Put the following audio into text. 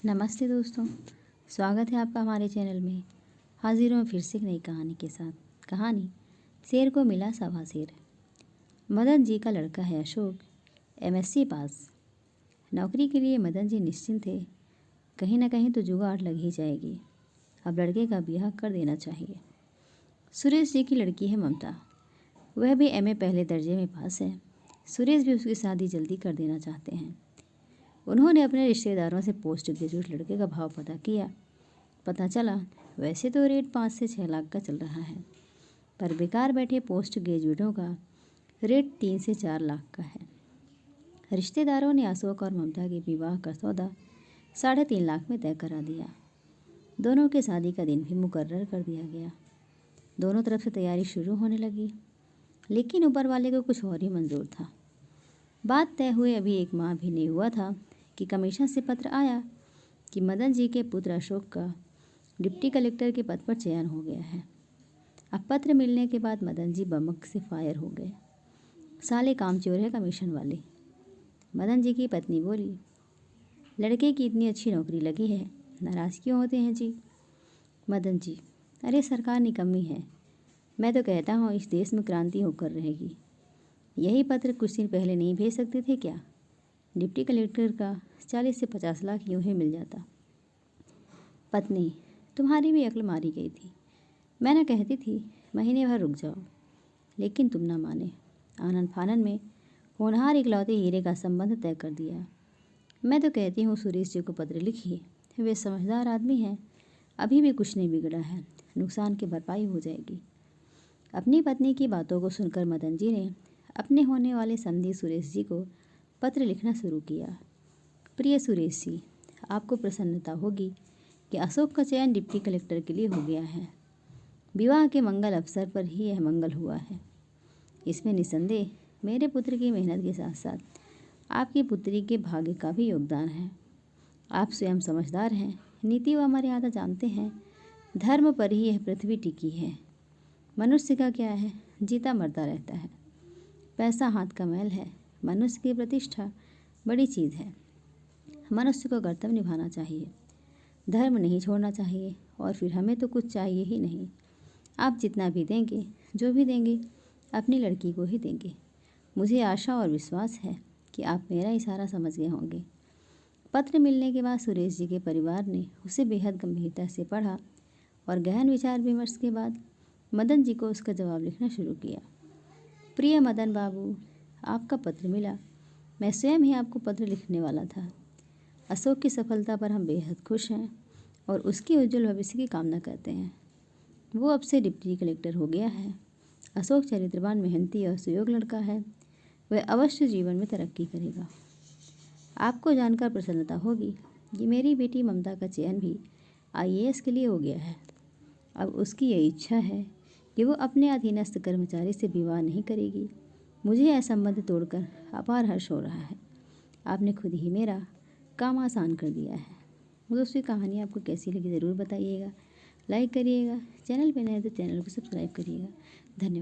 नमस्ते दोस्तों, स्वागत है आपका हमारे चैनल में। हाजिर हूँ फिर से एक नई कहानी के साथ। कहानी शेर को मिला सवा शेर। मदन जी का लड़का है अशोक, एमएससी पास। नौकरी के लिए मदन जी निश्चिंत थे। कहीं ना कहीं तो जुगाड़ लग ही जाएगी। अब लड़के का ब्याह कर देना चाहिए। सुरेश जी की लड़की है ममता, वह भी एमए पहले दर्जे में पास है। सुरेश भी उसकी शादी जल्दी कर देना चाहते हैं। उन्होंने अपने रिश्तेदारों से पोस्ट ग्रेजुएट लड़के का भाव पता किया। पता चला वैसे तो रेट 5 से 6 लाख का चल रहा है, पर बेकार बैठे पोस्ट ग्रेजुएटों का रेट 3 से 4 लाख का है। रिश्तेदारों ने अशोक और ममता के विवाह का सौदा 3.5 लाख में तय करा दिया। दोनों के शादी का दिन भी मुकर्रर कर दिया गया। दोनों तरफ से तैयारी शुरू होने लगी, लेकिन ऊपर वाले को कुछ और ही मंजूर था। बात तय हुए अभी 1 माह भी नहीं हुआ था कि कमीशन से पत्र आया कि मदन जी के पुत्र अशोक का डिप्टी कलेक्टर के पद पर चयन हो गया है। अब पत्र मिलने के बाद मदन जी बमक से फायर हो गए। साले कामचोर है कमीशन वाले। मदन जी की पत्नी बोली, लड़के की इतनी अच्छी नौकरी लगी है, नाराज़ क्यों होते हैं जी? मदन जी, अरे सरकार निकम्मी है। मैं तो कहता हूँ इस देश में क्रांति होकर रहेगी। यही पत्र कुछ दिन पहले नहीं भेज सकते थे क्या? डिप्टी कलेक्टर का 40 से 50 लाख यूँ ही मिल जाता। पत्नी, तुम्हारी भी अक्ल मारी गई थी। मैं ना कहती थी महीने भर रुक जाओ, लेकिन तुम ना माने। आनन फानन में होनहार इकलौते हीरे का संबंध तय कर दिया। मैं तो कहती हूँ सुरेश जी को पत्र लिखिए, वे समझदार आदमी हैं। अभी भी कुछ नहीं बिगड़ा है, नुकसान की भरपाई हो जाएगी। अपनी पत्नी की बातों को सुनकर मदन जी ने अपने होने वाले समधी सुरेश जी को पत्र लिखना शुरू किया। प्रिय सुरेश जी, आपको प्रसन्नता होगी कि अशोक का चयन डिप्टी कलेक्टर के लिए हो गया है। विवाह के मंगल अवसर पर ही यह मंगल हुआ है। इसमें निसंदेह मेरे पुत्र की मेहनत के साथ साथ आपकी पुत्री के भाग्य का भी योगदान है। आप स्वयं समझदार हैं, नीति व मर्यादा जानते हैं। धर्म पर ही यह पृथ्वी टिकी है। मनुष्य का क्या है, जीता मरता रहता है। पैसा हाथ का मैल है, मनुष्य की प्रतिष्ठा बड़ी चीज़ है। मनुष्य को कर्तव्य निभाना चाहिए, धर्म नहीं छोड़ना चाहिए, और फिर हमें तो कुछ चाहिए ही नहीं। आप जितना भी देंगे, जो भी देंगे, अपनी लड़की को ही देंगे। मुझे आशा और विश्वास है कि आप मेरा इशारा समझ गए होंगे। पत्र मिलने के बाद सुरेश जी के परिवार ने उसे बेहद गंभीरता से पढ़ा और गहन विचार विमर्श के बाद मदन जी को उसका जवाब लिखना शुरू किया। प्रिय मदन बाबू, आपका पत्र मिला। मैं स्वयं ही आपको पत्र लिखने वाला था। अशोक की सफलता पर हम बेहद खुश हैं और उसकी उज्जवल भविष्य की कामना करते हैं। वो अब से डिप्टी कलेक्टर हो गया है। अशोक चरित्रवान, मेहनती और सुयोग्य लड़का है। वह अवश्य जीवन में तरक्की करेगा। आपको जानकर प्रसन्नता होगी कि मेरी बेटी ममता का चयन भी आईएएस के लिए हो गया है। अब उसकी यह इच्छा है कि वो अपने अधीनस्थ कर्मचारी से विवाह नहीं करेगी। मुझे यह संबंध तोड़कर अपार हर्ष हो रहा है। आपने खुद ही मेरा काम आसान कर दिया है। दोस्तों, कहानी आपको कैसी लगी ज़रूर बताइएगा। लाइक करिएगा, चैनल पे नए तो चैनल को सब्सक्राइब करिएगा। धन्यवाद।